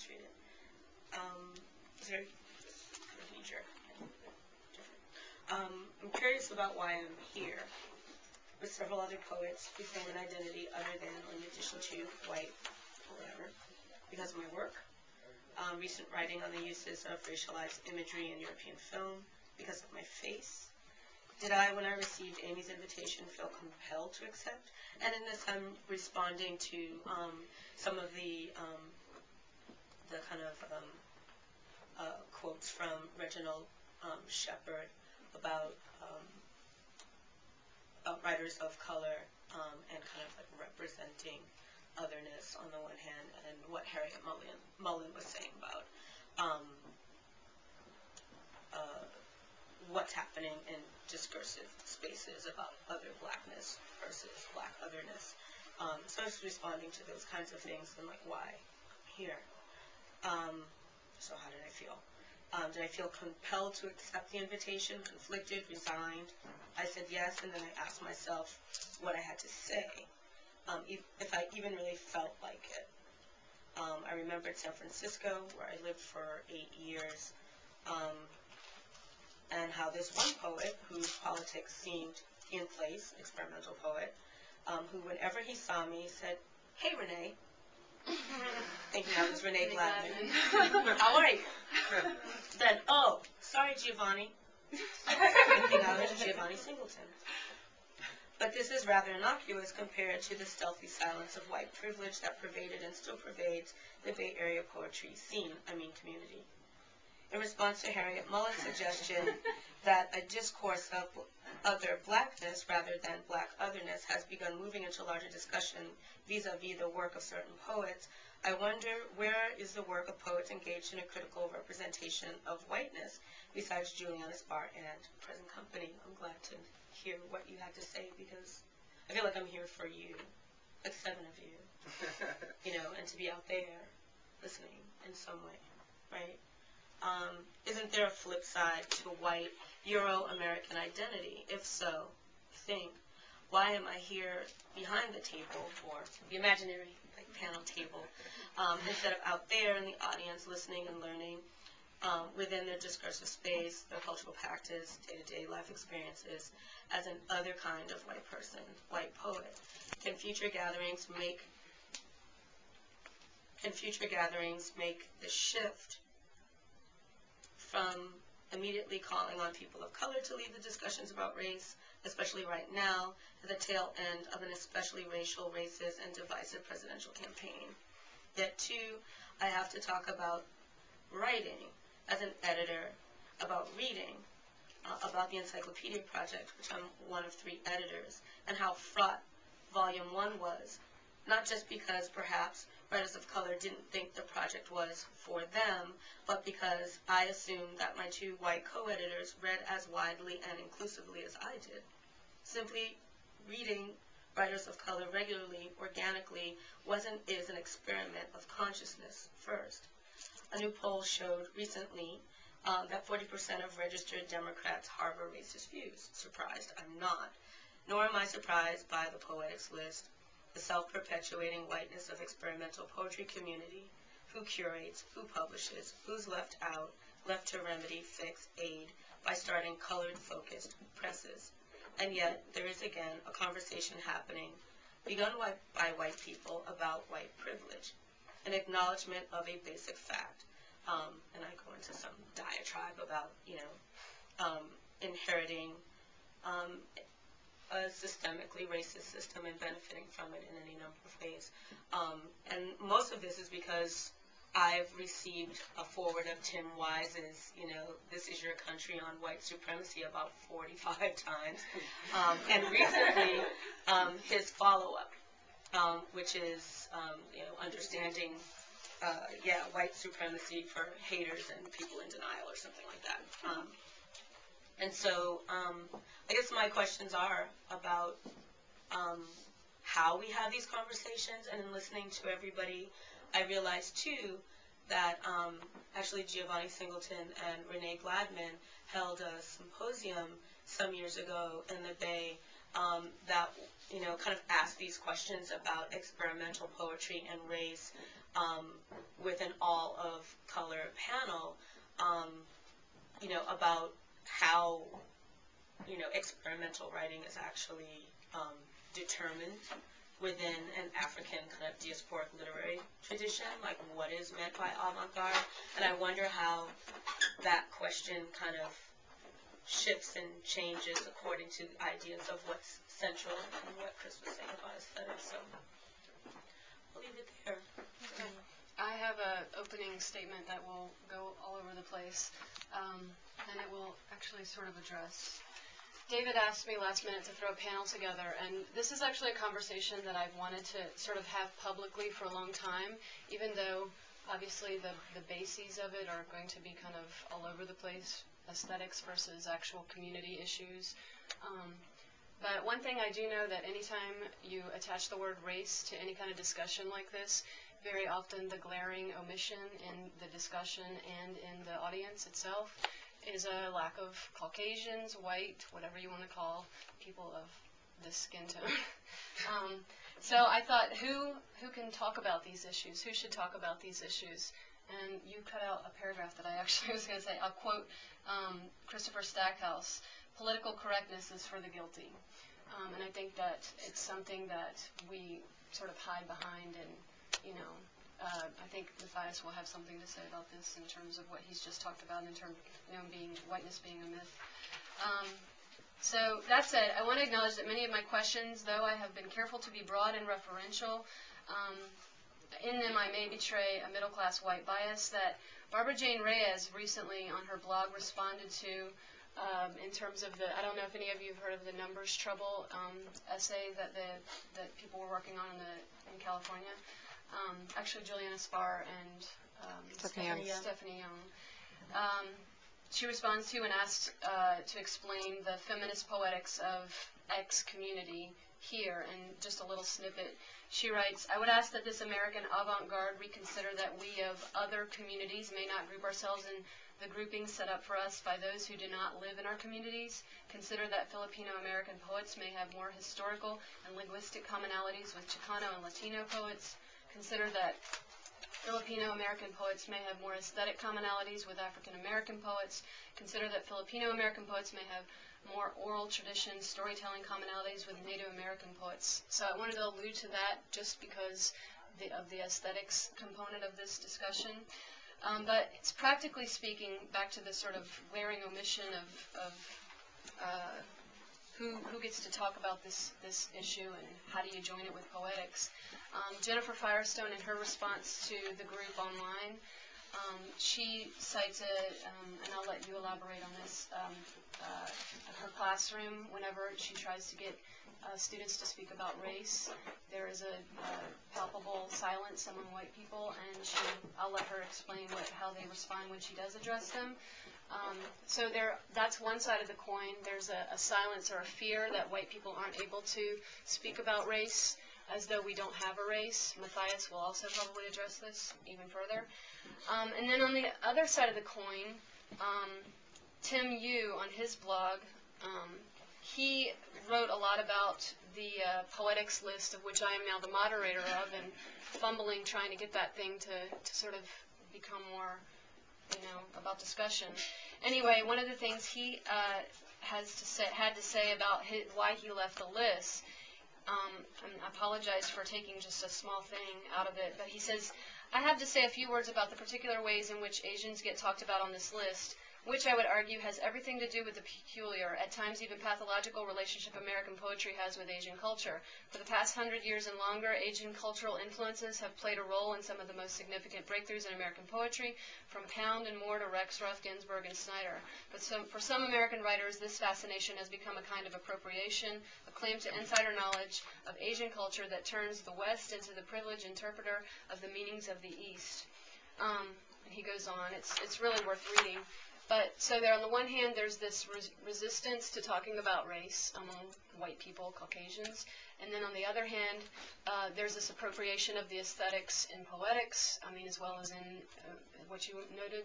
just read it. It's very kind of knee-jerk. I'm curious about why I'm here with several other poets who claim an identity other than or in addition to white or whatever, because of my work. Recent writing on the uses of racialized imagery in European film because of my face. Did I, when I received Amy's invitation, feel compelled to accept? And in this, I'm responding to some of the kind of quotes from Reginald Shepard about writers of color and kind of like representing otherness on the one hand, and what Harriet Mullen was saying about what's happening in discursive spaces about other blackness versus black otherness. So I was responding to those kinds of things and like why I'm here. So how did I feel? Did I feel compelled to accept the invitation, conflicted, resigned? I said yes, and then I asked myself what I had to say, if I even really felt like it. I remembered San Francisco, where I lived for 8 years, and how this one poet, whose politics seemed in place, experimental poet, who whenever he saw me said, "Hey, Renee," thinking I was Renee Gladman. "How are you?" Then, "Oh, sorry, Giovanni," thinking I was Giovanni Singleton. But this is rather innocuous compared to the stealthy silence of white privilege that pervaded and still pervades the Bay Area poetry scene, community. In response to Harriet Mullen's suggestion that a discourse of other blackness rather than black otherness has begun moving into larger discussion vis-a-vis the work of certain poets, I wonder where is the work of poets engaged in a critical representation of whiteness besides Juliana Spar and present company. I'm glad to hear what you had to say because I feel like I'm here for you, like 7 of you, and to be out there listening in some way, right? Isn't there a flip side to white Euro-American identity? If so, think, why am I here behind the table, or the imaginary panel table, instead of out there in the audience listening and learning within their discursive space, their cultural practice, day-to-day life experiences, as an other kind of white person, white poet? Can future gatherings make the shift from immediately calling on people of color to lead the discussions about race, especially right now, to the tail end of an especially racial, racist, and divisive presidential campaign? Yet, too, I have to talk about writing as an editor, about reading, about the Encyclopedia Project, which I'm one of 3 editors, and how fraught Volume 1 was, not just because perhaps writers of color didn't think the project was for them, but because I assumed that my 2 white co-editors read as widely and inclusively as I did. Simply reading writers of color regularly, organically, is an experiment of consciousness first. A new poll showed recently that 40% of registered Democrats harbor racist views. Surprised? I'm not. Nor am I surprised by the poetics list, the self-perpetuating whiteness of experimental poetry community, who curates, who publishes, who's left out, left to remedy, fix, aid, by starting colored-focused presses. And yet, there is again a conversation happening, begun by white people about white privilege, an acknowledgement of a basic fact. And I go into some diatribe about, inheriting a systemically racist system and benefiting from it in any number of ways. And most of this is because I've received a forward of Tim Wise's, This Is Your Country on White Supremacy about 45 times. And recently, his follow-up, which is, understanding, white supremacy for haters and people in denial or something like that. And so I guess my questions are about how we have these conversations, and in listening to everybody, I realized too that actually Giovanni Singleton and Renee Gladman held a symposium some years ago in the Bay that kind of asked these questions about experimental poetry and race with an all-of-color panel, about how, experimental writing is actually determined within an African kind of diasporic literary tradition, like what is meant by avant-garde. And I wonder how that question kind of shifts and changes according to ideas of what's central and what Chris was saying about aesthetics. So I'll leave it there. Okay. I have an opening statement that will go all over the place, and it will actually sort of address. David asked me last minute to throw a panel together, and this is actually a conversation that I've wanted to sort of have publicly for a long time, even though obviously the bases of it are going to be kind of all over the place, aesthetics versus actual community issues. But one thing I do know that anytime you attach the word race to any kind of discussion like this, very often the glaring omission in the discussion and in the audience itself is a lack of Caucasians, white, whatever you want to call people of this skin tone. So I thought, who can talk about these issues? Who should talk about these issues? And you cut out a paragraph that I actually was going to say. I'll quote Christopher Stackhouse, "Political correctness is for the guilty." And I think that it's something that we sort of hide behind, and, I think Mathias will have something to say about this in terms of what he's just talked about in terms of whiteness being a myth. So that said, I want to acknowledge that many of my questions, though I have been careful to be broad and referential, in them I may betray a middle-class white bias that Barbara Jane Reyes recently on her blog responded to in terms of I don't know if any of you have heard of the numbers trouble essay that people were working on in California. Actually, Juliana Spar and Stephanie Young. She responds to and asks to explain the feminist poetics of X community here, and just a little snippet. She writes, "I would ask that this American avant-garde reconsider that we of other communities may not group ourselves in the groupings set up for us by those who do not live in our communities. Consider that Filipino-American poets may have more historical and linguistic commonalities with Chicano and Latino poets. Consider that Filipino-American poets may have more aesthetic commonalities with African-American poets. Consider that Filipino-American poets may have more oral tradition, storytelling commonalities with Native American poets." So I wanted to allude to that just because of the aesthetics component of this discussion. But it's practically speaking, back to this sort of glaring omission of who gets to talk about this issue and how do you join it with poetics. Jennifer Firestone, in her response to the group online, she cites and I'll let you elaborate on this, her classroom, whenever she tries to get students to speak about race, there is a palpable silence among white people, and I'll let her explain how they respond when she does address them. So that's one side of the coin. There's a silence or a fear that white people aren't able to speak about race as though we don't have a race. Mathias will also probably address this even further. And then on the other side of the coin, Tim Yu on his blog, he wrote a lot about the poetics list, of which I am now the moderator of, and fumbling trying to get that thing to sort of become more about discussion. Anyway, one of the things he had to say about why he left the list, and I apologize for taking just a small thing out of it, but he says, "I have to say a few words about the particular ways in which Asians get talked about on this list, which I would argue has everything to do with the peculiar, at times even pathological relationship American poetry has with Asian culture. For the past 100 years and longer, Asian cultural influences have played a role in some of the most significant breakthroughs in American poetry, from Pound and Moore to Rex Ruff, Ginsberg, and Snyder. But for some American writers, this fascination has become a kind of appropriation, a claim to insider knowledge of Asian culture that turns the West into the privileged interpreter of the meanings of the East." And he goes on. It's really worth reading. But so there, on the one hand, there's this resistance to talking about race among white people, Caucasians, and then on the other hand, there's this appropriation of the aesthetics in poetics, as well as in what you noted,